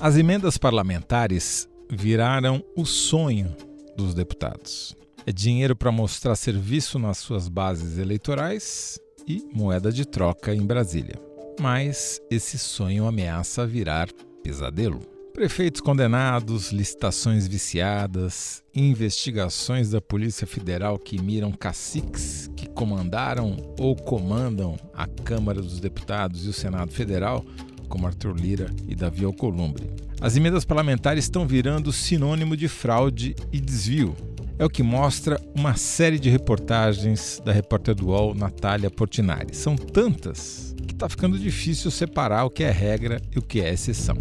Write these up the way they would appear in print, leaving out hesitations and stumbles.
As emendas parlamentares viraram o sonho dos deputados. É dinheiro para mostrar serviço nas suas bases eleitorais e moeda de troca em Brasília. Mas esse sonho ameaça virar pesadelo. Prefeitos condenados, licitações viciadas, investigações da Polícia Federal que miram caciques que comandaram ou comandam a Câmara dos Deputados e o Senado Federal, como Arthur Lira e Davi Alcolumbre. As emendas parlamentares estão virando sinônimo de fraude e desvio. É o que mostra uma série de reportagens da repórter do UOL, Natália Portinari. São tantas que está ficando difícil separar o que é regra e o que é exceção.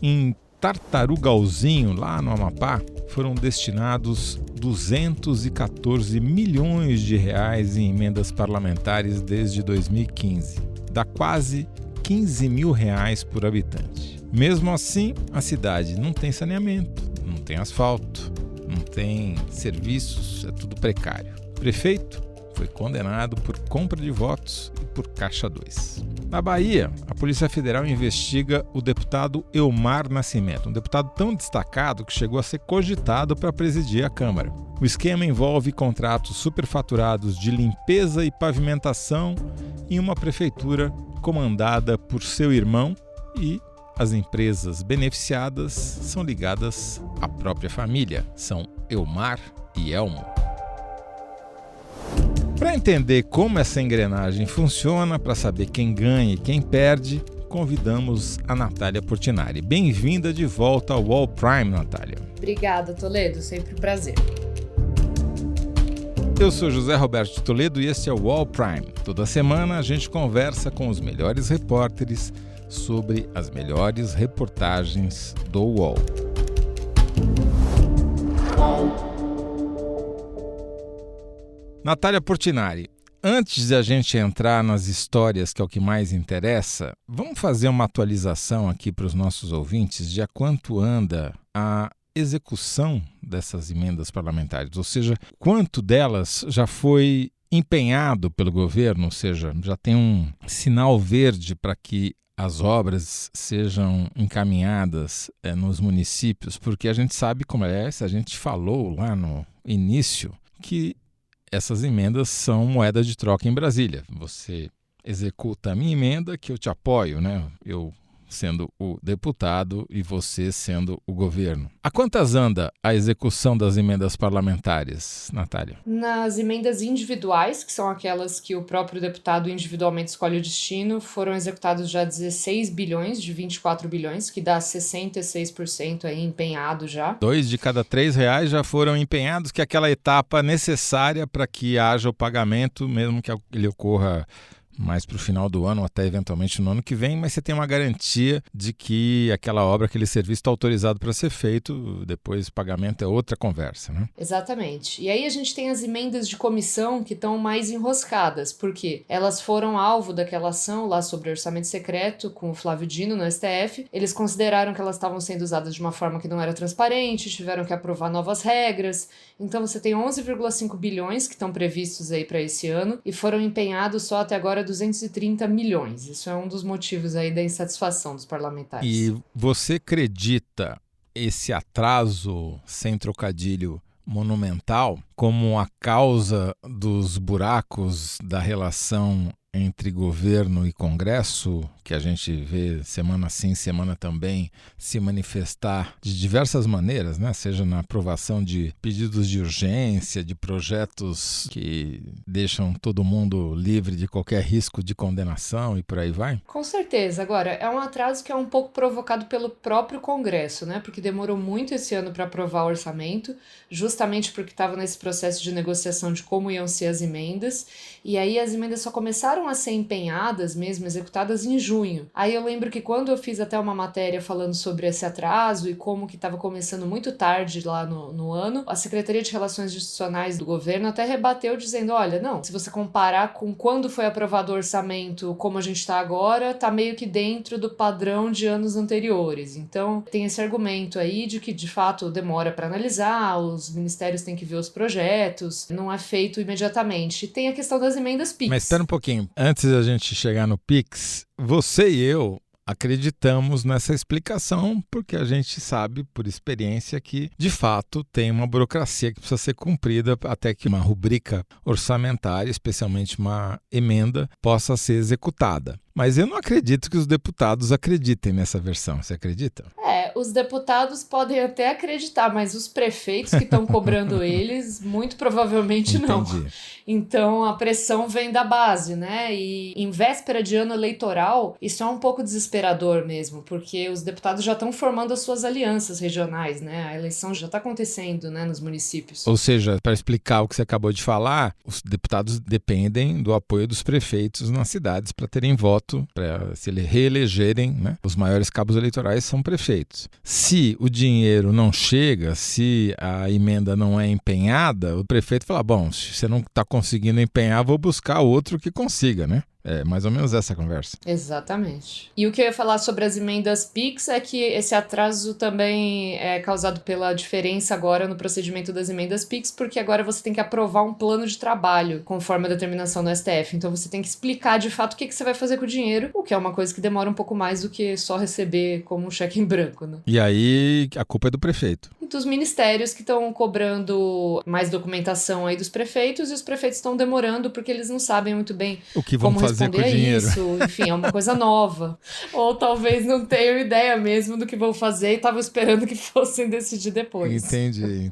Em Tartarugalzinho, lá no Amapá, foram destinados 214 milhões de reais em emendas parlamentares desde 2015. Dá quase 15 mil reais por habitante. Mesmo assim, a cidade não tem saneamento, não tem asfalto, não tem serviços, é tudo precário. O prefeito foi condenado por compra de votos e por caixa 2. Na Bahia, a Polícia Federal investiga o deputado Elmar Nascimento, um deputado tão destacado que chegou a ser cogitado para presidir a Câmara. O esquema envolve contratos superfaturados de limpeza e pavimentação em uma prefeitura comandada por seu irmão e as empresas beneficiadas são ligadas à própria família. São Elmar e Elmo. Para entender como essa engrenagem funciona, para saber quem ganha e quem perde, convidamos a Natália Portinari. Bem-vinda de volta ao UOL Prime, Natália. Obrigada, Toledo. Sempre um prazer. Eu sou José Roberto de Toledo e este é o UOL Prime. Toda semana a gente conversa com os melhores repórteres sobre as melhores reportagens do UOL. Natália Portinari, antes de a gente entrar nas histórias, que é o que mais interessa, vamos fazer uma atualização aqui para os nossos ouvintes de a quanto anda a execução dessas emendas parlamentares, ou seja, quanto delas já foi empenhado pelo governo, ou seja, já tem um sinal verde para que as obras sejam encaminhadas nos municípios, porque a gente sabe como é, a gente falou lá no início que essas emendas são moeda de troca em Brasília. Você executa a minha emenda que eu te apoio, né? Eu sendo o deputado e você sendo o governo. A quantas anda a execução das emendas parlamentares, Natália? Nas emendas individuais, que são aquelas que o próprio deputado individualmente escolhe o destino, foram executados já 16 bilhões de 24 bilhões, que dá 66% aí empenhado já. 2 de cada 3 reais já foram empenhados, que é aquela etapa necessária para que haja o pagamento, mesmo que ele ocorra mais para o final do ano, ou até eventualmente no ano que vem, mas você tem uma garantia de que aquela obra, aquele serviço está autorizado para ser feito, depois o pagamento é outra conversa, né? Exatamente. E aí a gente tem as emendas de comissão que estão mais enroscadas, porque elas foram alvo daquela ação lá sobre orçamento secreto com o Flávio Dino no STF. Eles consideraram que elas estavam sendo usadas de uma forma que não era transparente, tiveram que aprovar novas regras. Então você tem 11,5 bilhões que estão previstos aí para esse ano e foram empenhados só até agora 230 milhões. Isso é um dos motivos aí da insatisfação dos parlamentares. E você acredita esse atraso, sem trocadilho, monumental, como a causa dos buracos da relação entre governo e Congresso, que a gente vê semana sim, semana também, se manifestar de diversas maneiras, né? Seja na aprovação de pedidos de urgência, de projetos que deixam todo mundo livre de qualquer risco de condenação e por aí vai? Com certeza. Agora, é um atraso que é um pouco provocado pelo próprio Congresso, né? Porque demorou muito esse ano para aprovar o orçamento, justamente porque estava nesse processo de negociação de como iam ser as emendas, e aí as emendas só começaram a ser empenhadas mesmo, executadas em junho. Aí eu lembro que quando eu fiz até uma matéria falando sobre esse atraso e como que estava começando muito tarde lá no ano, a Secretaria de Relações Institucionais do governo até rebateu dizendo, olha, não, se você comparar com quando foi aprovado o orçamento como a gente está agora, tá meio que dentro do padrão de anos anteriores. Então tem esse argumento aí de que de fato demora para analisar, os ministérios têm que ver os projetos, não é feito imediatamente. E tem a questão das emendas PIX. Mas espera um pouquinho, antes da gente chegar no PIX, você e eu, acreditamos nessa explicação porque a gente sabe, por experiência, que, de fato, tem uma burocracia que precisa ser cumprida até que uma rubrica orçamentária, especialmente uma emenda, possa ser executada. Mas eu não acredito que os deputados acreditem nessa versão. Você acredita? Os deputados podem até acreditar, mas os prefeitos que estão cobrando eles, muito provavelmente não. Entendi. Então a pressão vem da base, né? E em véspera de ano eleitoral, isso é um pouco desesperador mesmo, porque os deputados já estão formando as suas alianças regionais, né? A eleição já está acontecendo, né, nos municípios. Ou seja, para explicar o que você acabou de falar, os deputados dependem do apoio dos prefeitos nas cidades para terem voto, para se reelegerem, né? Os maiores cabos eleitorais são prefeitos. Se o dinheiro não chega, se a emenda não é empenhada, o prefeito fala, bom, se você não está conseguindo empenhar, vou buscar outro que consiga, né? É mais ou menos essa conversa. Exatamente. E o que eu ia falar sobre as emendas PIX é que esse atraso também é causado pela diferença agora no procedimento das emendas PIX, porque agora você tem que aprovar um plano de trabalho conforme a determinação do STF. Então você tem que explicar de fato o que você vai fazer com o dinheiro, o que é uma coisa que demora um pouco mais do que só receber como um cheque em branco, né? E aí a culpa é do prefeito. E dos ministérios que estão cobrando mais documentação aí dos prefeitos, e os prefeitos estão demorando porque eles não sabem muito bem o que vão fazer com o dinheiro. Isso, enfim, é uma coisa nova. Ou talvez não tenham ideia mesmo do que vão fazer e estavam esperando que fossem decidir depois. Entendi.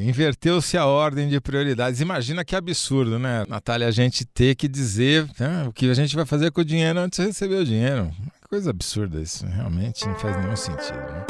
Inverteu-se a ordem de prioridades. Imagina que absurdo, né, Natália, a gente ter que dizer o que a gente vai fazer com o dinheiro antes de receber o dinheiro. Coisa absurda isso, realmente não faz nenhum sentido, né?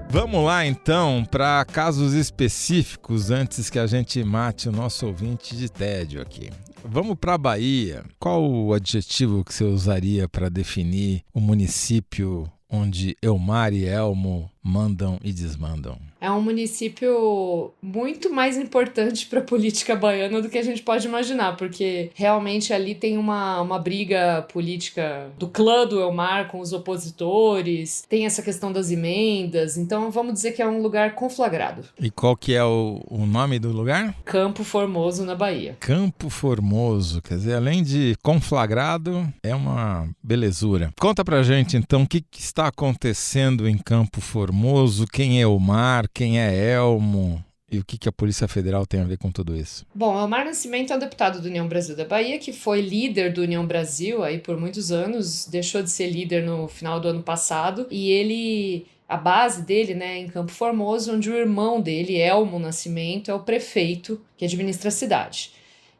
Vamos lá, então, para casos específicos, antes que a gente mate o nosso ouvinte de tédio aqui. Vamos para a Bahia. Qual o adjetivo que você usaria para definir o município onde Elmar e Elmo mandam e desmandam? É um município muito mais importante para a política baiana do que a gente pode imaginar, porque realmente ali tem uma briga política do clã do Elmar com os opositores, tem essa questão das emendas, então vamos dizer que é um lugar conflagrado. E qual que é o nome do lugar? Campo Formoso, na Bahia. Campo Formoso, quer dizer, além de conflagrado, é uma belezura. Conta pra gente, então, o que está acontecendo em Campo Formoso, quem é Elmar, quem é Elmo e o que a Polícia Federal tem a ver com tudo isso? Bom, Elmar Nascimento é um deputado do União Brasil da Bahia, que foi líder do União Brasil aí por muitos anos, deixou de ser líder no final do ano passado, e a base dele, né, em Campo Formoso, onde o irmão dele, Elmo Nascimento, é o prefeito que administra a cidade.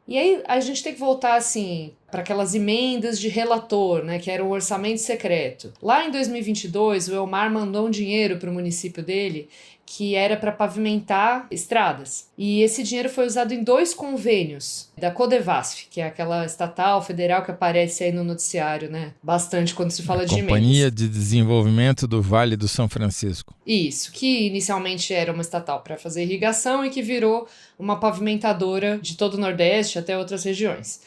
E aí a gente tem que voltar assim para aquelas emendas de relator, né, que era o orçamento secreto. Lá em 2022, o Elmar mandou um dinheiro para o município dele que era para pavimentar estradas. E esse dinheiro foi usado em 2 convênios da Codevasf, que é aquela estatal federal que aparece aí no noticiário, né, bastante quando se fala de emendas. Companhia de Desenvolvimento do Vale do São Francisco. Isso, que inicialmente era uma estatal para fazer irrigação e que virou uma pavimentadora de todo o Nordeste até outras regiões.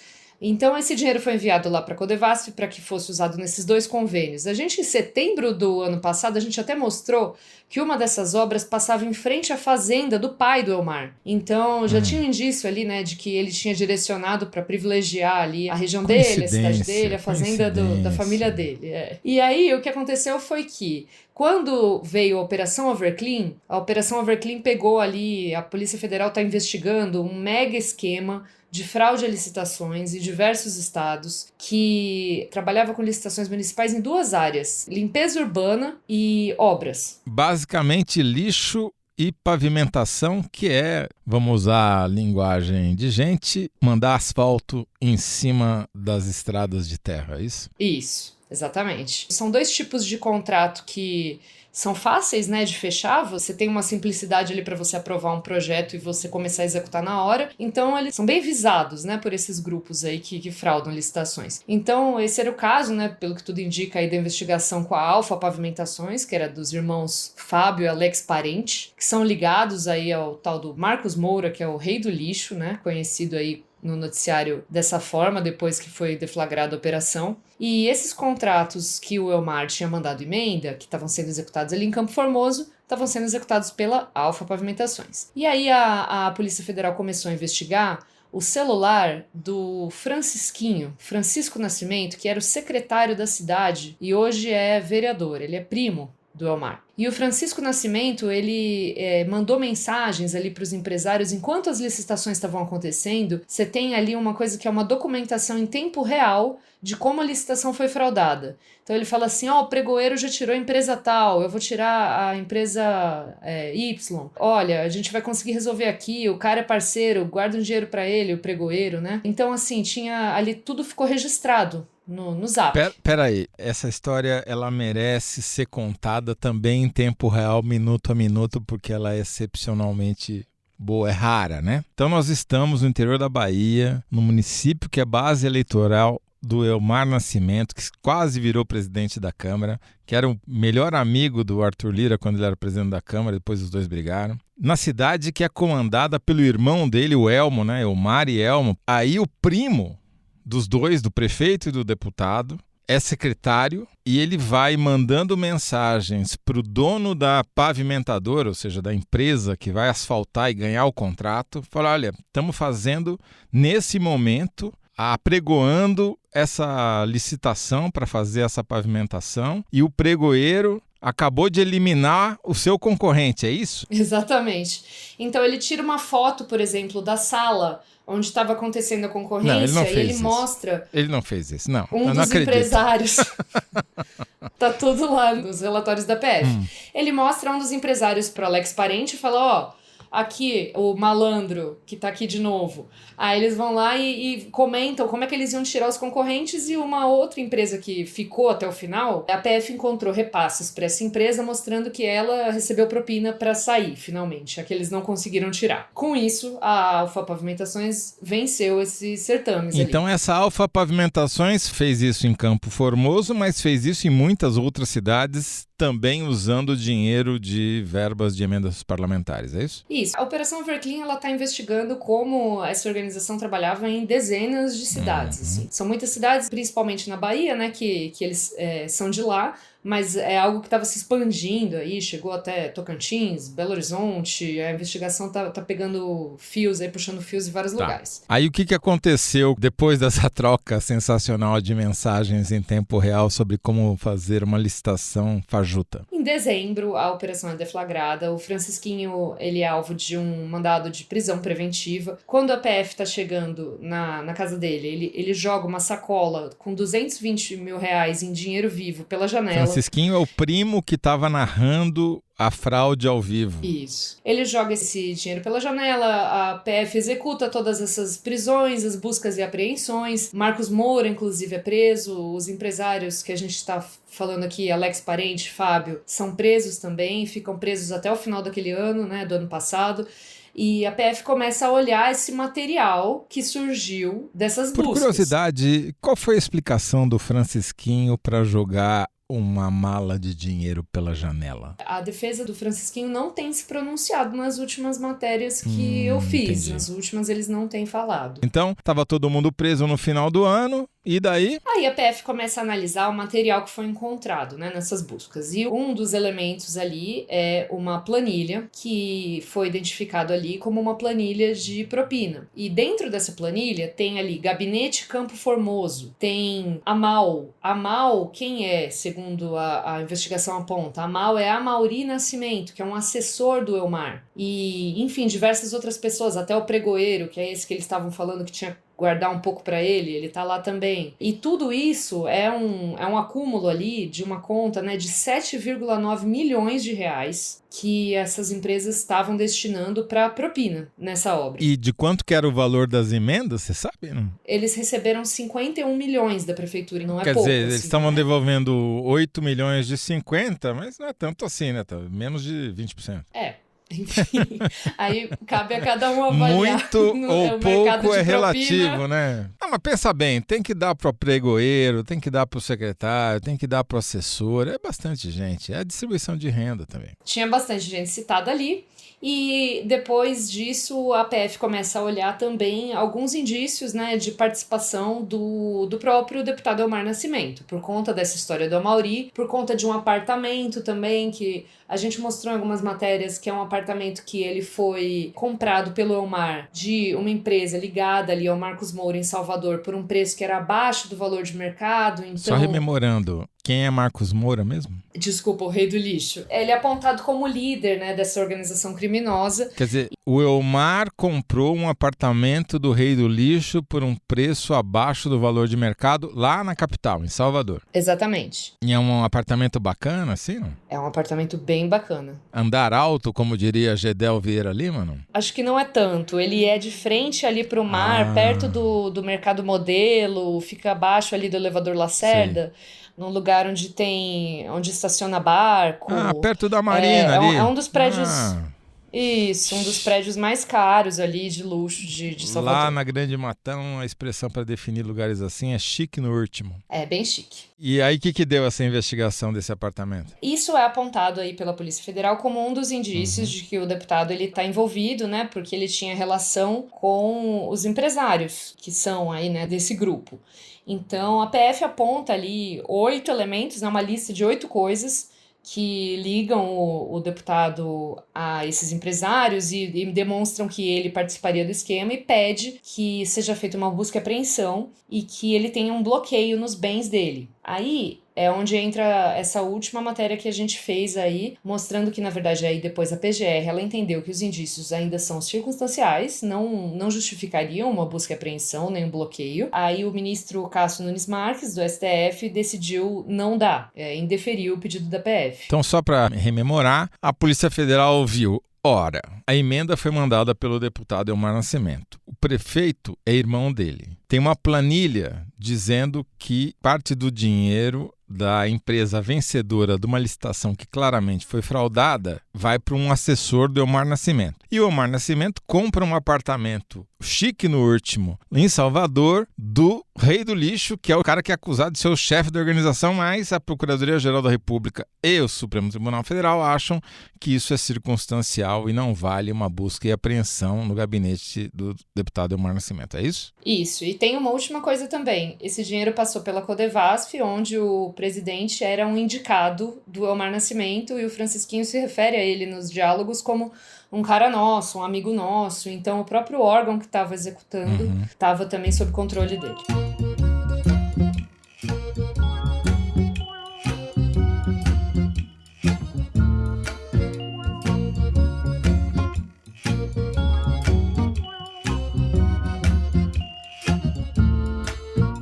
Então, esse dinheiro foi enviado lá para a Codevasf para que fosse usado nesses 2 convênios. A gente, em setembro do ano passado, a gente até mostrou que uma dessas obras passava em frente à fazenda do pai do Elmar. Então, já tinha um indício ali, né, de que ele tinha direcionado para privilegiar ali a região dele, a cidade dele, a fazenda da família dele. E aí, o que aconteceu foi que, quando veio a Operação Overclean pegou ali, a Polícia Federal está investigando um mega esquema de fraude a licitações em diversos estados, que trabalhava com licitações municipais em 2 áreas, limpeza urbana e obras. Basicamente lixo e pavimentação, que é, vamos usar a linguagem de gente, mandar asfalto em cima das estradas de terra, é isso? Isso, exatamente. São 2 tipos de contrato que são fáceis, né, de fechar, você tem uma simplicidade ali para você aprovar um projeto e você começar a executar na hora, então eles são bem visados, né, por esses grupos aí que fraudam licitações. Então esse era o caso, né, pelo que tudo indica aí da investigação com a Alfa Pavimentações, que era dos irmãos Fábio e Alex Parente, que são ligados aí ao tal do Marcos Moura, que é o rei do lixo, né, conhecido aí no noticiário dessa forma, depois que foi deflagrada a operação. E esses contratos que o Elmar tinha mandado emenda, que estavam sendo executados ali em Campo Formoso, estavam sendo executados pela Alfa Pavimentações. E aí a Polícia Federal começou a investigar o celular do Francisco Nascimento, que era o secretário da cidade e hoje é vereador, ele é primo do Elmar. E o Francisco Nascimento, ele mandou mensagens ali para os empresários enquanto as licitações estavam acontecendo. Você tem ali uma coisa que é uma documentação em tempo real de como a licitação foi fraudada. Então ele fala assim, o pregoeiro já tirou a empresa tal, eu vou tirar a empresa Y. Olha, a gente vai conseguir resolver aqui, o cara é parceiro, guarda um dinheiro para ele, o pregoeiro, né? Então assim, tinha ali, tudo ficou registrado no Zap. Peraí, essa história ela merece ser contada também em tempo real, minuto a minuto, porque ela é excepcionalmente boa, é rara, né? Então nós estamos no interior da Bahia, no município que é base eleitoral do Elmar Nascimento, que quase virou presidente da Câmara, que era o melhor amigo do Arthur Lira quando ele era presidente da Câmara, depois os dois brigaram. Na cidade que é comandada pelo irmão dele, o Elmo, né? Elmar e Elmo. Aí o primo dos dois, do prefeito e do deputado, é secretário e ele vai mandando mensagens para o dono da pavimentadora, ou seja, da empresa que vai asfaltar e ganhar o contrato, falar, olha, estamos fazendo nesse momento, apregoando essa licitação para fazer essa pavimentação e o pregoeiro acabou de eliminar o seu concorrente, é isso? Exatamente. Então ele tira uma foto, por exemplo, da sala onde estava acontecendo a concorrência, não, ele não e fez ele isso. mostra... Ele não fez isso, não. Um eu dos não acredito. empresários... Tá tudo lá nos relatórios da PF. Ele mostra um dos empresários pro Alex Parente e fala, aqui, o malandro, que tá aqui de novo. Aí eles vão lá e comentam como é que eles iam tirar os concorrentes, e uma outra empresa que ficou até o final, a PF encontrou repasses para essa empresa mostrando que ela recebeu propina para sair, finalmente, a que eles não conseguiram tirar. Com isso, a Alfa Pavimentações venceu esses certames ali. Então essa Alfa Pavimentações fez isso em Campo Formoso, mas fez isso em muitas outras cidades, também usando dinheiro de verbas de emendas parlamentares, é isso? Isso. A Operação Everclean, ela está investigando como essa organização trabalhava em dezenas de cidades. Assim. São muitas cidades, principalmente na Bahia, né, que eles são de lá, mas é algo que estava se expandindo aí, chegou até Tocantins, Belo Horizonte, a investigação tá pegando fios aí, puxando fios em vários lugares. Aí o que aconteceu depois dessa troca sensacional de mensagens em tempo real sobre como fazer uma licitação fajuta? Em dezembro, a operação é deflagrada, o Francisquinho, ele é alvo de um mandado de prisão preventiva. Quando a PF tá chegando na casa dele, ele joga uma sacola com R$220 mil em dinheiro vivo pela janela. Francisquinho é o primo que estava narrando a fraude ao vivo. Isso. Ele joga esse dinheiro pela janela, a PF executa todas essas prisões, as buscas e apreensões. Marcos Moura, inclusive, é preso. Os empresários que a gente está falando aqui, Alex Parente, Fábio, são presos também, ficam presos até o final daquele ano, né, do ano passado. E a PF começa a olhar esse material que surgiu dessas buscas. Por curiosidade, qual foi a explicação do Francisquinho para jogar uma mala de dinheiro pela janela? A defesa do Francisquinho não tem se pronunciado nas últimas matérias que eu fiz. Entendi. Nas últimas eles não têm falado. Então, estava todo mundo preso no final do ano, e daí? Aí a PF começa a analisar o material que foi encontrado, né, nessas buscas. E um dos elementos ali é uma planilha que foi identificado ali como uma planilha de propina. E dentro dessa planilha tem ali Gabinete Campo Formoso, tem Amal. Amal, quem é, segundo a investigação aponta? Amal é Amauri Nascimento, que é um assessor do Elmar. E, enfim, diversas outras pessoas, até o pregoeiro, que é esse que eles estavam falando que tinha guardar um pouco para ele tá lá também. E tudo isso é um acúmulo ali de uma conta, né, de 7,9 milhões de reais que essas empresas estavam destinando para propina nessa obra. E de quanto que era o valor das emendas, você sabe? Não? Eles receberam 51 milhões da prefeitura, não é Quer pouco. dizer, assim, eles estavam né? devolvendo 8 milhões de 50, mas não é tanto assim, né? Tá menos de 20%. É. Enfim, aí cabe a cada um avaliar. Muito ou pouco é relativo, né? Não, mas pensa bem, tem que dar para o pregoeiro, tem que dar para o secretário, tem que dar para o assessor, é bastante gente, é a distribuição de renda também. Tinha bastante gente citada ali. E depois disso, a PF começa a olhar também alguns indícios, né, de participação do próprio deputado Elmar Nascimento, por conta dessa história do Amaury, por conta de um apartamento também, que a gente mostrou em algumas matérias, que é um apartamento que ele foi comprado pelo Elmar de uma empresa ligada ali ao Marcos Moura em Salvador por um preço que era abaixo do valor de mercado. Então... Só rememorando, quem é Marcos Moura mesmo? Desculpa, o rei do lixo. Ele é apontado como líder, né, dessa organização criminosa. Quer dizer, o Elmar comprou um apartamento do rei do lixo por um preço abaixo do valor de mercado lá na capital, em Salvador. Exatamente. E é um apartamento bacana, assim, não? É um apartamento bem bacana. Andar alto, como diria Gedel Vieira Lima, não? Acho que não é tanto. Ele é de frente ali pro mar, perto do Mercado Modelo, fica abaixo ali do elevador Lacerda. Sim. Num lugar onde estaciona barco. Perto da marina ali. É um dos prédios... Isso, um dos prédios mais caros ali de luxo de Salvador. Lá na Grande Matão, a expressão para definir lugares assim é chique no último. É, bem chique. E aí, o que deu essa investigação desse apartamento? Isso é apontado aí pela Polícia Federal como um dos indícios de que o deputado ele está envolvido, né? Porque ele tinha relação com os empresários que são aí, né, desse grupo. Então, a PF aponta ali 8 elementos, né, uma lista de 8 coisas que ligam o deputado a esses empresários e demonstram que ele participaria do esquema e pede que seja feita uma busca e apreensão e que ele tenha um bloqueio nos bens dele. Aí é onde entra essa última matéria que a gente fez aí, mostrando que, na verdade, aí depois a PGR, ela entendeu que os indícios ainda são circunstanciais, não justificariam uma busca e apreensão, nem um bloqueio. Aí o ministro Cássio Nunes Marques, do STF, decidiu não dar, indeferir o pedido da PF. Então, só para rememorar, a Polícia Federal viu: ora, a emenda foi mandada pelo deputado Elmar Nascimento. O prefeito é irmão dele. Tem uma planilha dizendo que parte do dinheiro da empresa vencedora de uma licitação que claramente foi fraudada vai para um assessor do Elmar Nascimento. E o Elmar Nascimento compra um apartamento chique no último, em Salvador, do rei do lixo, que é o cara que é acusado de ser o chefe da organização, mas a Procuradoria-Geral da República e o Supremo Tribunal Federal acham que isso é circunstancial e não vale uma busca e apreensão no gabinete do deputado Elmar Nascimento. É isso? Isso. E tem uma última coisa também. Esse dinheiro passou pela Codevasf, onde o presidente era um indicado do Elmar Nascimento e o Francisquinho se refere a ele nos diálogos como um cara nosso, um amigo nosso. Então o próprio órgão que estava executando estava também sob controle dele.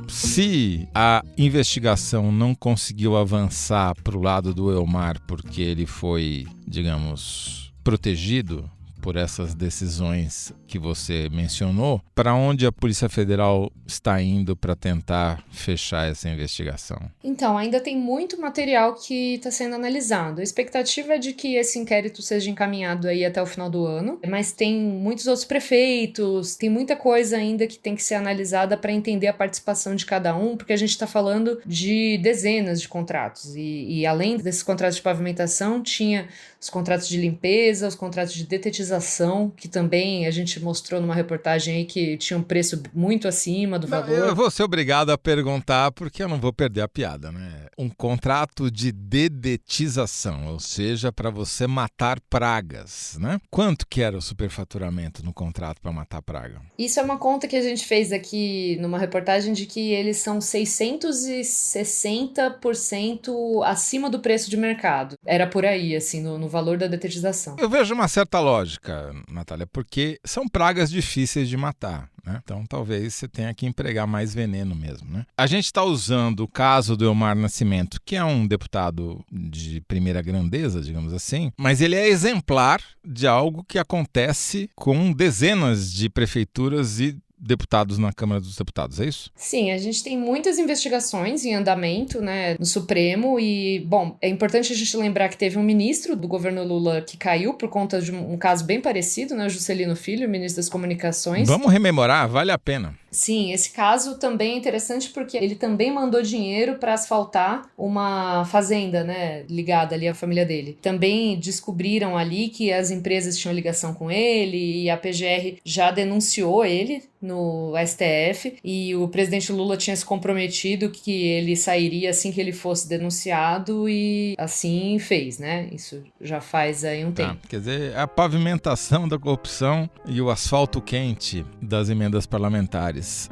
Se a investigação não conseguiu avançar para o lado do Elmar porque ele foi, digamos, protegido por essas decisões que você mencionou, para onde a Polícia Federal está indo para tentar fechar essa investigação? Então, ainda tem muito material que está sendo analisado. A expectativa é de que esse inquérito seja encaminhado aí até o final do ano, mas tem muitos outros prefeitos, tem muita coisa ainda que tem que ser analisada para entender a participação de cada um, porque a gente está falando de dezenas de contratos. E além desses contratos de pavimentação, tinha os contratos de limpeza, os contratos de detetização, que também a gente mostrou numa reportagem aí que tinha um preço muito acima do valor. Eu vou ser obrigado a perguntar porque eu não vou perder a piada, né? Um contrato de dedetização, ou seja, para você matar pragas, né? Quanto que era o superfaturamento no contrato para matar praga? Isso é uma conta que a gente fez aqui numa reportagem de que eles são 660% acima do preço de mercado. Era por aí, assim, no valor da detetização. Eu vejo uma certa lógica, Natália, porque são pragas difíceis de matar, né? Então talvez você tenha que empregar mais veneno mesmo, né? A gente está usando o caso do Elmar Nascimento, que é um deputado de primeira grandeza, digamos assim, mas ele é exemplar de algo que acontece com dezenas de prefeituras e deputados na Câmara dos Deputados, é isso? Sim, a gente tem muitas investigações em andamento, né, no Supremo e, bom, é importante a gente lembrar que teve um ministro do governo Lula que caiu por conta de um caso bem parecido, né, Juscelino Filho, ministro das Comunicações. Vamos rememorar, vale a pena. Sim, esse caso também é interessante porque ele também mandou dinheiro para asfaltar uma fazenda, né, ligada ali à família dele. Também descobriram ali que as empresas tinham ligação com ele e a PGR já denunciou ele no STF e o presidente Lula tinha se comprometido que ele sairia assim que ele fosse denunciado e assim fez, né? Isso já faz aí um tempo. Quer dizer, a pavimentação da corrupção e o asfalto quente das emendas parlamentares.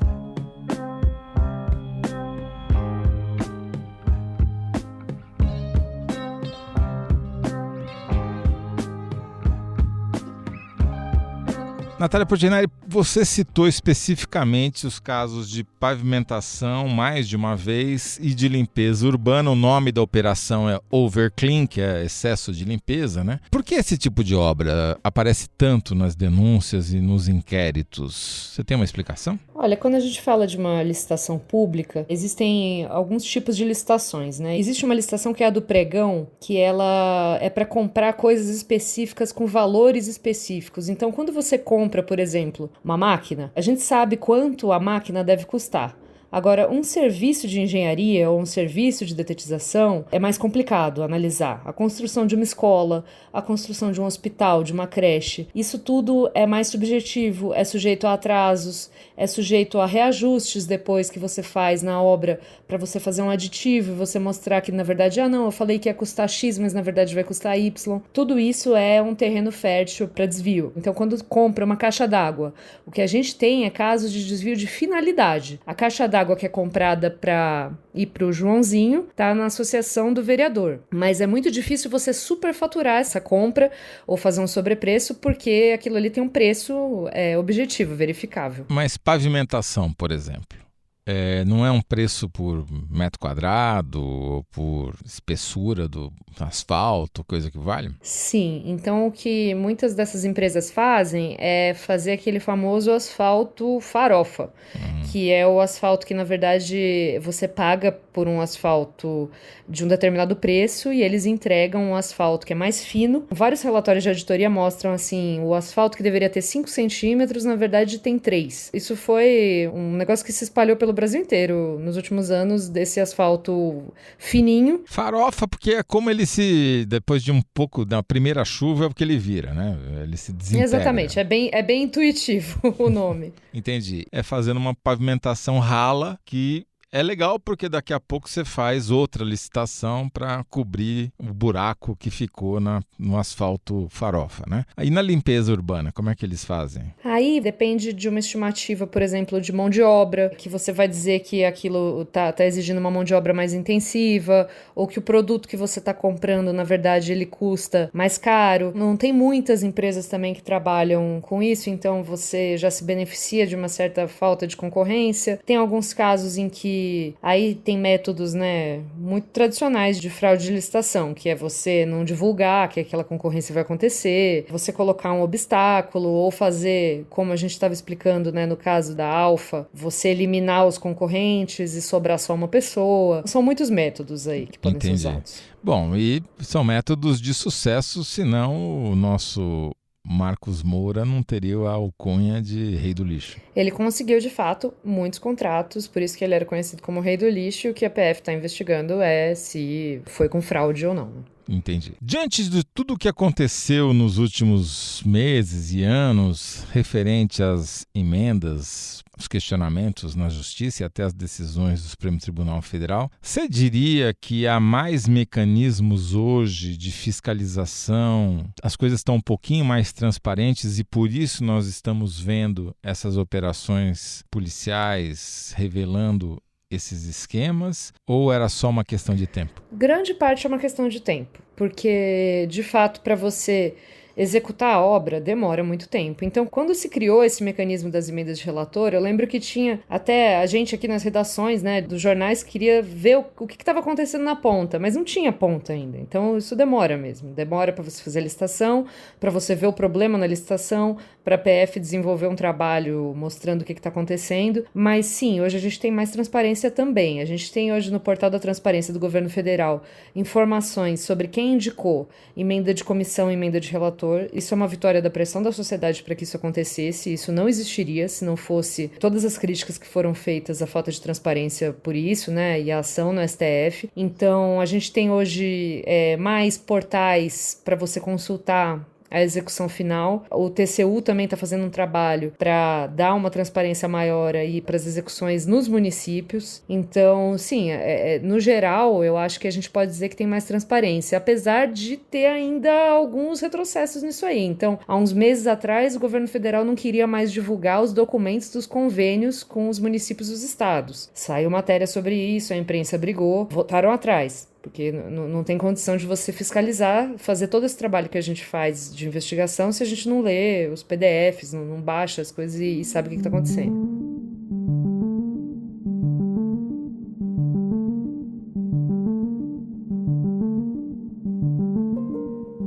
Natália Portinari, você citou especificamente os casos de pavimentação mais de uma vez e de limpeza urbana. O nome da operação é Overclean, que é excesso de limpeza, né? Por que esse tipo de obra aparece tanto nas denúncias e nos inquéritos? Você tem uma explicação? Olha, quando a gente fala de uma licitação pública, existem alguns tipos de licitações, né? Existe uma licitação que é a do pregão, que ela é para comprar coisas específicas com valores específicos. Então, quando você compra, por exemplo, uma máquina, a gente sabe quanto a máquina deve custar. Agora, um serviço de engenharia ou um serviço de detetização é mais complicado analisar. A construção de uma escola, a construção de um hospital, de uma creche, isso tudo é mais subjetivo, é sujeito a atrasos, é sujeito a reajustes depois que você faz na obra para você fazer um aditivo e você mostrar que, na verdade, não, eu falei que ia custar X, mas na verdade vai custar Y. Tudo isso é um terreno fértil para desvio. Então, quando compra uma caixa d'água, o que a gente tem é casos de desvio de finalidade. A caixa d'água que é comprada para ir para o Joãozinho está na associação do vereador. Mas é muito difícil você superfaturar essa compra ou fazer um sobrepreço porque aquilo ali tem um preço objetivo, verificável. Mas pavimentação, por exemplo, não é um preço por metro quadrado ou por espessura do asfalto, coisa que vale? Sim, então o que muitas dessas empresas fazem é fazer aquele famoso asfalto farofa, que é o asfalto que, na verdade, você paga por um asfalto de um determinado preço e eles entregam um asfalto que é mais fino. Vários relatórios de auditoria mostram, assim, o asfalto que deveria ter 5 centímetros, na verdade, tem 3. Isso foi um negócio que se espalhou pelo Brasil inteiro nos últimos anos, desse asfalto fininho. Farofa, porque é como ele depois de um pouco da primeira chuva, é o que ele vira, né? Ele se desintegra. Exatamente, é bem intuitivo o nome. Entendi. É fazendo uma pavimentação rala que é legal porque daqui a pouco você faz outra licitação para cobrir o buraco que ficou no asfalto farofa, né? Aí na limpeza urbana, como é que eles fazem? Aí depende de uma estimativa, por exemplo, de mão de obra, que você vai dizer que aquilo tá exigindo uma mão de obra mais intensiva, ou que o produto que você está comprando, na verdade, ele custa mais caro. Não tem muitas empresas também que trabalham com isso, então você já se beneficia de uma certa falta de concorrência. Tem alguns casos em que aí tem métodos, né, muito tradicionais de fraude de licitação, que é você não divulgar que aquela concorrência vai acontecer, você colocar um obstáculo ou fazer, como a gente estava explicando, né, no caso da Alfa, você eliminar os concorrentes e sobrar só uma pessoa. São muitos métodos aí que podem ser usados. Bom, e são métodos de sucesso, senão o nosso Marcos Moura não teria a alcunha de rei do lixo. Ele conseguiu, de fato, muitos contratos, por isso que ele era conhecido como rei do lixo, e o que a PF está investigando é se foi com fraude ou não. Entendi. Diante de tudo o que aconteceu nos últimos meses e anos referente às emendas, os questionamentos na Justiça e até as decisões do Supremo Tribunal Federal, você diria que há mais mecanismos hoje de fiscalização, as coisas estão um pouquinho mais transparentes e por isso nós estamos vendo essas operações policiais revelando esses esquemas, ou era só uma questão de tempo? Grande parte é uma questão de tempo, porque, de fato, para você executar a obra demora muito tempo. Então, quando se criou esse mecanismo das emendas de relator, eu lembro que tinha até a gente aqui nas redações, né, dos jornais queria ver o que estava acontecendo na ponta, mas não tinha ponta ainda. Então, isso demora mesmo. Demora para você fazer a licitação, para você ver o problema na licitação, para a PF desenvolver um trabalho mostrando o que está acontecendo, mas sim, hoje a gente tem mais transparência também. A gente tem hoje no portal da transparência do governo federal informações sobre quem indicou emenda de comissão e emenda de relator. Isso é uma vitória da pressão da sociedade para que isso acontecesse. Isso não existiria se não fosse todas as críticas que foram feitas à falta de transparência por isso, né, e a ação no STF. Então, a gente tem hoje mais portais para você consultar a execução final. O TCU também está fazendo um trabalho para dar uma transparência maior aí para as execuções nos municípios. Então, sim, no geral, eu acho que a gente pode dizer que tem mais transparência, apesar de ter ainda alguns retrocessos nisso aí. Então, há uns meses atrás, o governo federal não queria mais divulgar os documentos dos convênios com os municípios dos estados. Saiu matéria sobre isso, a imprensa brigou, voltaram atrás. Porque não tem condição de você fiscalizar, fazer todo esse trabalho que a gente faz de investigação se a gente não lê os PDFs, não baixa as coisas e sabe o que está acontecendo.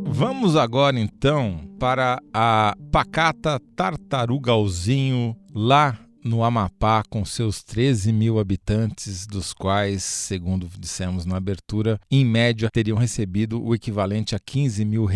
Vamos agora, então, para a pacata Tartarugalzinho, lá no Amapá, com seus 13 mil habitantes, dos quais, segundo dissemos na abertura, em média teriam recebido o equivalente a R$15 mil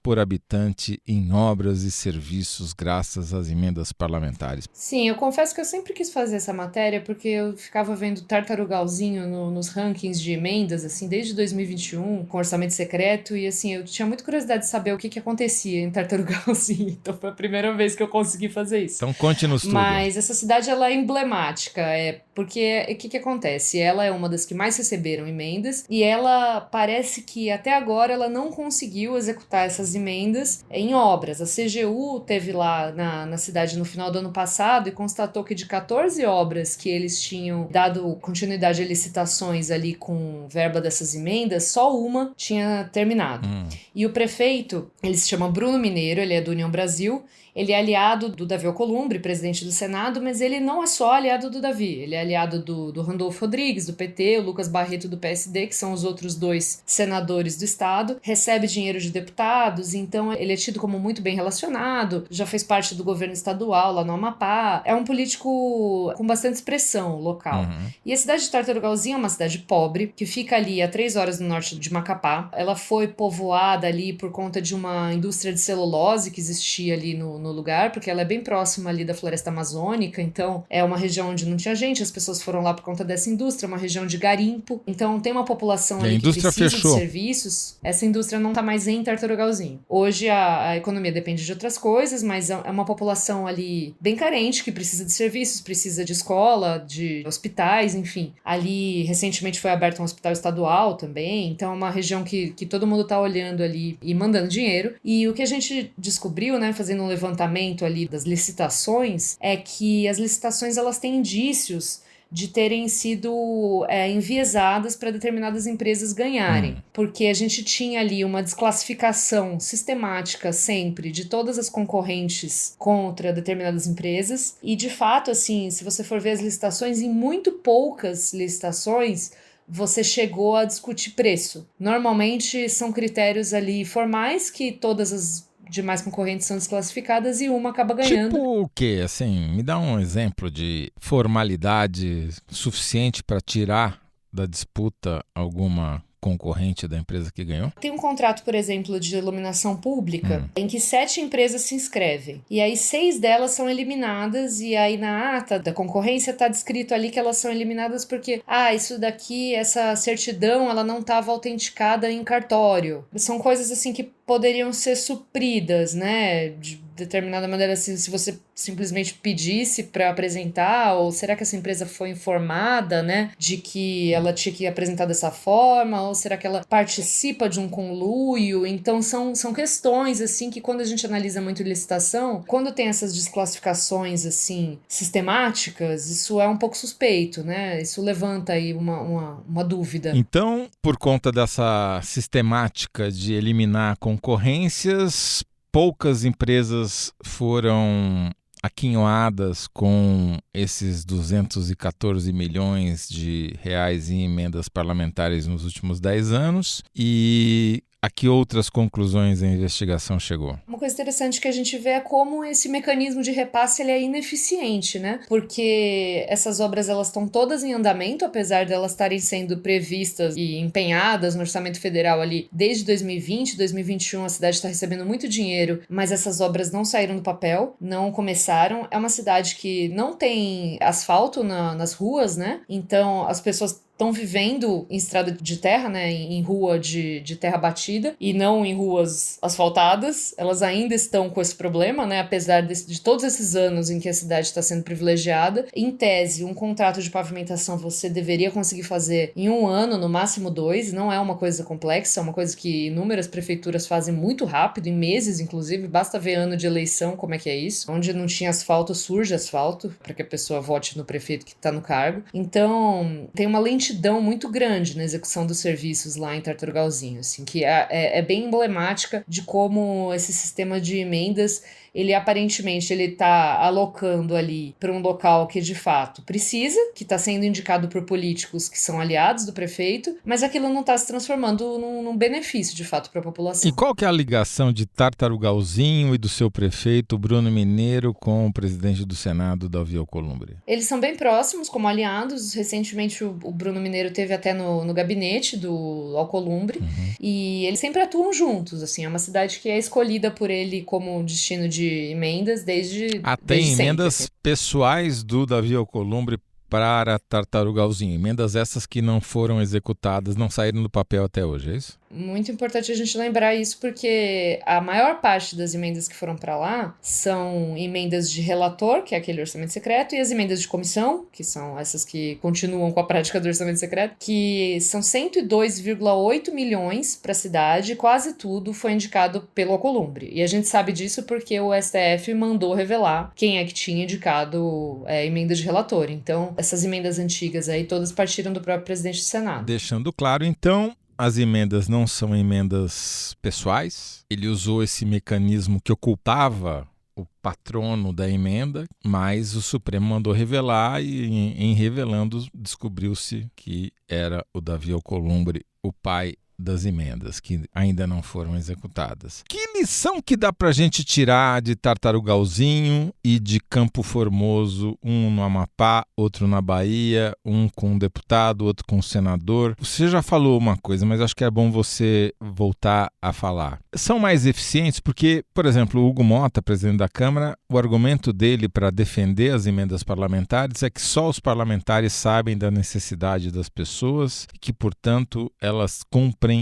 por habitante em obras e serviços graças às emendas parlamentares. Sim, eu confesso que eu sempre quis fazer essa matéria porque eu ficava vendo Tartarugalzinho nos rankings de emendas, assim, desde 2021, com orçamento secreto, e assim, eu tinha muita curiosidade de saber o que acontecia em Tartarugalzinho, então foi a primeira vez que eu consegui fazer isso. Então conte-nos tudo. Mas essa cidade, ela é emblemática, porque o que acontece? Ela é uma das que mais receberam emendas, e ela parece que até agora ela não conseguiu executar essas emendas em obras. A CGU teve lá na cidade no final do ano passado e constatou que de 14 obras que eles tinham dado continuidade a licitações ali com verba dessas emendas, só uma tinha terminado. E o prefeito, ele se chama Bruno Mineiro, ele é do União Brasil. Ele é aliado do Davi Alcolumbre, presidente do Senado, mas ele não é só aliado do Davi, ele é aliado do Randolfo Rodrigues, do PT, o Lucas Barreto, do PSD, que são os outros dois senadores do estado, recebe dinheiro de deputados, então ele é tido como muito bem relacionado, já fez parte do governo estadual lá no Amapá, é um político com bastante expressão local. E a cidade de Tartarugalzinho é uma cidade pobre, que fica ali a 3 horas no norte de Macapá. Ela foi povoada ali por conta de uma indústria de celulose que existia ali no lugar, porque ela é bem próxima ali da floresta amazônica, então é uma região onde não tinha gente, as pessoas foram lá por conta dessa indústria, uma região de garimpo, então tem uma população ali que precisa de serviços. Essa indústria não tá mais em Tartarugalzinho. Hoje a economia depende de outras coisas, mas é uma população ali bem carente, que precisa de serviços, precisa de escola, de hospitais, enfim. Ali recentemente foi aberto um hospital estadual também, então é uma região que todo mundo tá olhando ali e mandando dinheiro. E o que a gente descobriu, né, fazendo um levantamento ali das licitações, é que as licitações elas têm indícios de terem sido enviesadas para determinadas empresas ganharem. Porque a gente tinha ali uma desclassificação sistemática sempre de todas as concorrentes contra determinadas empresas. E, de fato, assim, se você for ver as licitações, em muito poucas licitações você chegou a discutir preço. Normalmente são critérios ali formais que todas as demais concorrentes são desclassificadas e uma acaba ganhando. Tipo o quê? Assim, me dá um exemplo de formalidade suficiente para tirar da disputa alguma concorrente da empresa que ganhou? Tem um contrato, por exemplo, de iluminação pública, em que 7 empresas se inscrevem. E aí 6 delas são eliminadas, e aí na ata da concorrência está descrito ali que elas são eliminadas porque, isso daqui, essa certidão, ela não estava autenticada em cartório. São coisas assim que poderiam ser supridas, né, de determinada maneira, assim, se você simplesmente pedisse para apresentar, ou será que essa empresa foi informada, né, de que ela tinha que apresentar dessa forma, ou será que ela participa de um conluio? Então são questões, assim, que quando a gente analisa muito licitação, quando tem essas desclassificações, assim, sistemáticas, isso é um pouco suspeito, né, isso levanta aí uma dúvida. Então, por conta dessa sistemática de eliminar concorrências, poucas empresas foram aquinhoadas com esses 214 milhões de reais em emendas parlamentares nos últimos 10 anos e a que outras conclusões a investigação chegou? Uma coisa interessante que a gente vê é como esse mecanismo de repasse ele é ineficiente, né? Porque essas obras elas estão todas em andamento, apesar de elas estarem sendo previstas e empenhadas no orçamento federal ali desde 2020, 2021, a cidade está recebendo muito dinheiro, mas essas obras não saíram do papel, não começaram. É uma cidade que não tem asfalto nas ruas, né? Então as pessoas estão vivendo em estrada de terra, né, em rua de terra batida e não em ruas asfaltadas. Elas ainda estão com esse problema, né, apesar de todos esses anos em que a cidade está sendo privilegiada. Em tese, um contrato de pavimentação você deveria conseguir fazer em 1 ano, no máximo 2. Não é uma coisa complexa, é uma coisa que inúmeras prefeituras fazem muito rápido, em meses, inclusive. Basta ver ano de eleição, como é que é isso. Onde não tinha asfalto, surge asfalto, para que a pessoa vote no prefeito que está no cargo. Então, tem uma lentidão muito grande na execução dos serviços lá em Tartarugalzinho, assim, que é bem emblemática de como esse sistema de emendas ele aparentemente ele está alocando ali para um local que de fato precisa, que está sendo indicado por políticos que são aliados do prefeito, mas aquilo não está se transformando num benefício de fato para a população. E qual que é a ligação de Tartarugalzinho e do seu prefeito Bruno Mineiro com o presidente do Senado, Davi Alcolumbre? Eles são bem próximos como aliados. Recentemente o Bruno Mineiro teve até no gabinete do Alcolumbre, e eles sempre atuam juntos, assim, é uma cidade que é escolhida por ele como destino de emendas desde Tem emendas sempre. pessoais do Davi Alcolumbre para Tartarugalzinho, emendas essas que não foram executadas, não saíram do papel até hoje, é isso? Muito importante a gente lembrar isso, porque a maior parte das emendas que foram para lá são emendas de relator, que é aquele orçamento secreto, e as emendas de comissão, que são essas que continuam com a prática do orçamento secreto, que são 102,8 milhões para a cidade, quase tudo foi indicado pelo Alcolumbre. E a gente sabe disso porque o STF mandou revelar quem é que tinha indicado emenda de relator. Então, essas emendas antigas aí todas partiram do próprio presidente do Senado. Deixando claro, então, as emendas não são emendas pessoais. Ele usou esse mecanismo que ocultava o patrono da emenda, mas o Supremo mandou revelar e, em revelando, descobriu-se que era o Davi Alcolumbre, o pai das emendas, que ainda não foram executadas. Que lição que dá pra gente tirar de Tartarugalzinho e de Campo Formoso, um no Amapá, outro na Bahia, um com um deputado, outro com um senador? Você já falou uma coisa, mas acho que é bom você voltar a falar. São mais eficientes porque, por exemplo, o Hugo Mota, presidente da Câmara, o argumento dele para defender as emendas parlamentares é que só os parlamentares sabem da necessidade das pessoas e que, portanto, elas cumprem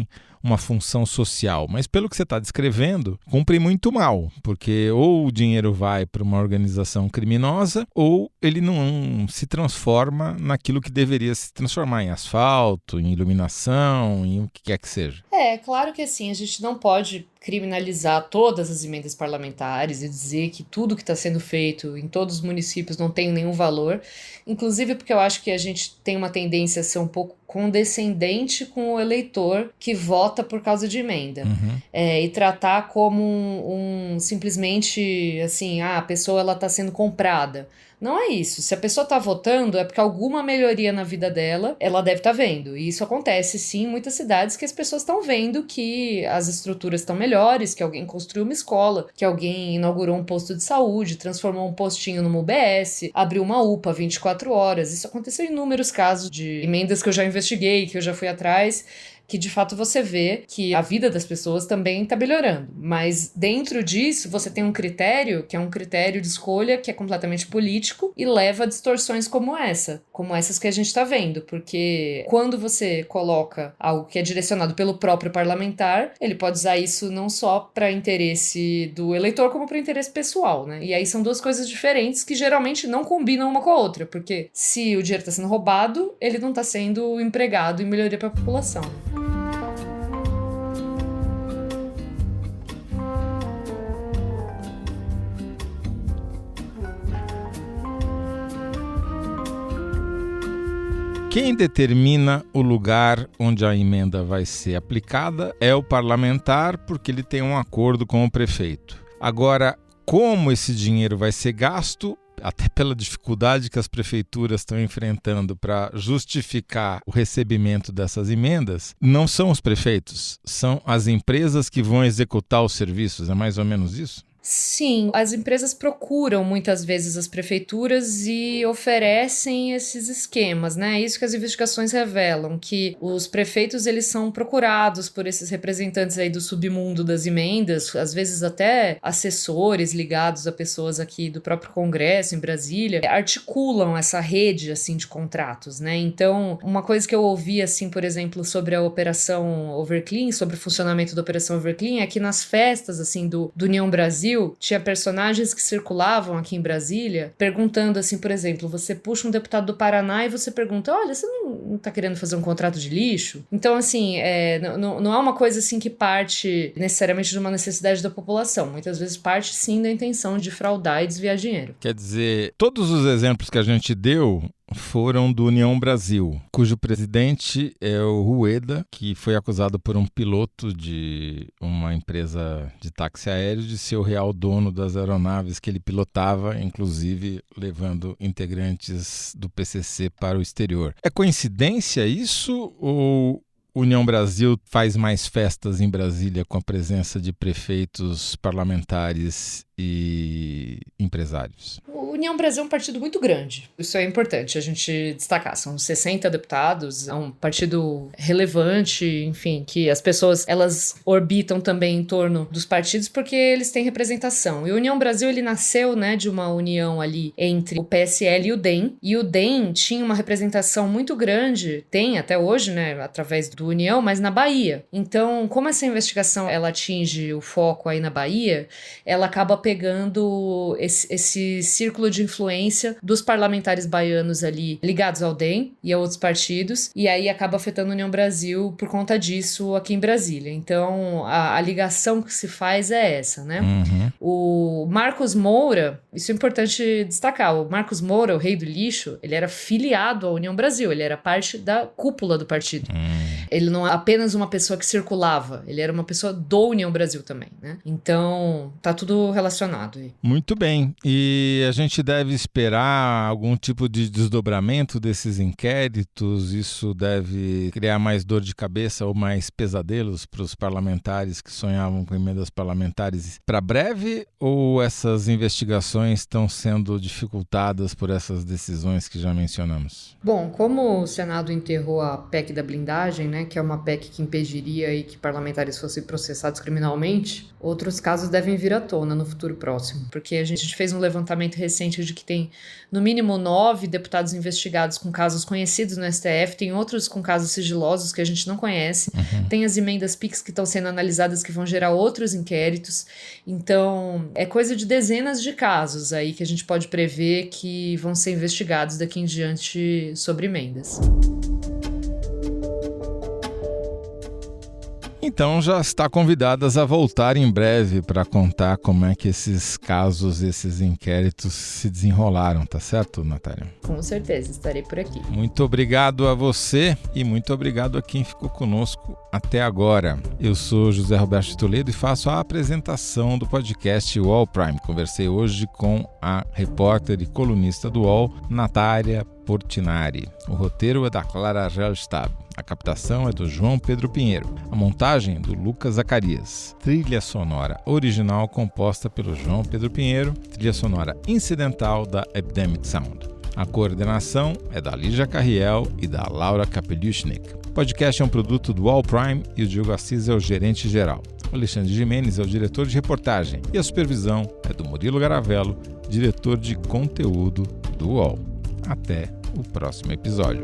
uma função social, mas pelo que você está descrevendo, cumpre muito mal, porque ou o dinheiro vai para uma organização criminosa ou ele não se transforma naquilo que deveria se transformar, em asfalto, em iluminação, em o que quer que seja. Claro que assim, a gente não pode criminalizar todas as emendas parlamentares e dizer que tudo que está sendo feito em todos os municípios não tem nenhum valor, inclusive porque eu acho que a gente tem uma tendência a ser um pouco condescendente com o eleitor que vota por causa de emenda. E tratar como simplesmente assim, a pessoa ela está sendo comprada. Não é isso. Se a pessoa está votando, é porque alguma melhoria na vida dela, ela deve estar vendo. E isso acontece, sim, em muitas cidades que as pessoas estão vendo que as estruturas estão melhores, que alguém construiu uma escola, que alguém inaugurou um posto de saúde, transformou um postinho numa UBS, abriu uma UPA 24 horas. Isso aconteceu em inúmeros casos de emendas que eu já investiguei, que eu já fui atrás, que de fato você vê que a vida das pessoas também está melhorando. Mas dentro disso você tem um critério, que é um critério de escolha que é completamente político e leva a distorções como essas que a gente está vendo. Porque quando você coloca algo que é direcionado pelo próprio parlamentar, ele pode usar isso não só para interesse do eleitor, como para interesse pessoal, né? E aí são duas coisas diferentes que geralmente não combinam uma com a outra, porque se o dinheiro está sendo roubado, ele não está sendo empregado em melhoria para a população. Quem determina o lugar onde a emenda vai ser aplicada é o parlamentar, porque ele tem um acordo com o prefeito. Agora, como esse dinheiro vai ser gasto, até pela dificuldade que as prefeituras estão enfrentando para justificar o recebimento dessas emendas, não são os prefeitos, são as empresas que vão executar os serviços. É mais ou menos isso? Sim, as empresas procuram muitas vezes as prefeituras e oferecem esses esquemas, né? Isso que as investigações revelam, que os prefeitos eles são procurados por esses representantes aí do submundo das emendas, às vezes até assessores ligados a pessoas aqui do próprio Congresso em Brasília, articulam essa rede assim de contratos, né? Então, uma coisa que eu ouvi assim, por exemplo, sobre a Operação Overclean, sobre o funcionamento da Operação Overclean, é que nas festas assim do União Brasil tinha personagens que circulavam aqui em Brasília perguntando assim, por exemplo, você puxa um deputado do Paraná e você pergunta, olha, você não tá querendo fazer um contrato de lixo? Então, assim, não é uma coisa assim que parte necessariamente de uma necessidade da população. Muitas vezes parte sim da intenção de fraudar e desviar dinheiro. Quer dizer, todos os exemplos que a gente deu foram do União Brasil, cujo presidente é o Rueda, que foi acusado por um piloto de uma empresa de táxi aéreo de ser o real dono das aeronaves que ele pilotava, inclusive levando integrantes do PCC para o exterior. É coincidência isso ou União Brasil faz mais festas em Brasília com a presença de prefeitos, parlamentares e empresários? O União Brasil é um partido muito grande. Isso é importante a gente destacar. São 60 deputados, é um partido relevante, enfim, que as pessoas elas orbitam também em torno dos partidos porque eles têm representação. E o União Brasil ele nasceu, né, de uma união ali entre o PSL e o DEM. E o DEM tinha uma representação muito grande, tem até hoje, né, através do União, mas na Bahia. Então, como essa investigação ela atinge o foco aí na Bahia, ela acaba pegando esse círculo de influência dos parlamentares baianos ali ligados ao DEM e a outros partidos, e aí acaba afetando a União Brasil por conta disso aqui em Brasília. Então, a ligação que se faz é essa, né? Uhum. O Marcos Moura, isso é importante destacar, o Marcos Moura, o rei do lixo, ele era filiado à União Brasil, ele era parte da cúpula do partido. Ele não é apenas uma pessoa que circulava, ele era uma pessoa do União Brasil também, né? Então, tá tudo relacionado aí. Muito bem. E a gente deve esperar algum tipo de desdobramento desses inquéritos? Isso deve criar mais dor de cabeça ou mais pesadelos para os parlamentares que sonhavam com emendas parlamentares para breve? Ou essas investigações estão sendo dificultadas por essas decisões que já mencionamos? Bom, como o Senado enterrou a PEC da blindagem, né, que é uma PEC que impediria aí que parlamentares fossem processados criminalmente, outros casos devem vir à tona no futuro próximo, porque a gente fez um levantamento recente de que tem no mínimo 9 deputados investigados com casos conhecidos no STF, tem outros com casos sigilosos que a gente não conhece, tem as emendas PIX que estão sendo analisadas que vão gerar outros inquéritos, então é coisa de dezenas de casos aí que a gente pode prever que vão ser investigados daqui em diante sobre emendas. Então já está convidadas a voltar em breve para contar como é que esses casos, esses inquéritos se desenrolaram, tá certo, Natália? Com certeza, estarei por aqui. Muito obrigado a você e muito obrigado a quem ficou conosco até agora. Eu sou José Roberto Toledo e faço a apresentação do podcast UOL Prime. Conversei hoje com a repórter e colunista do UOL, Natália Portinari. O roteiro é da Clara Gelstab. A captação é do João Pedro Pinheiro. A montagem do Lucas Zacarias. Trilha sonora original composta pelo João Pedro Pinheiro. Trilha sonora incidental da Epidemic Sound. A coordenação é da Lígia Carriel e da Laura Kapelushnik. O podcast é um produto do UOL Prime e o Diogo Assis é o gerente geral. O Alexandre Gimenez é o diretor de reportagem e a supervisão é do Murilo Garavello, diretor de conteúdo do UOL. Até o próximo episódio.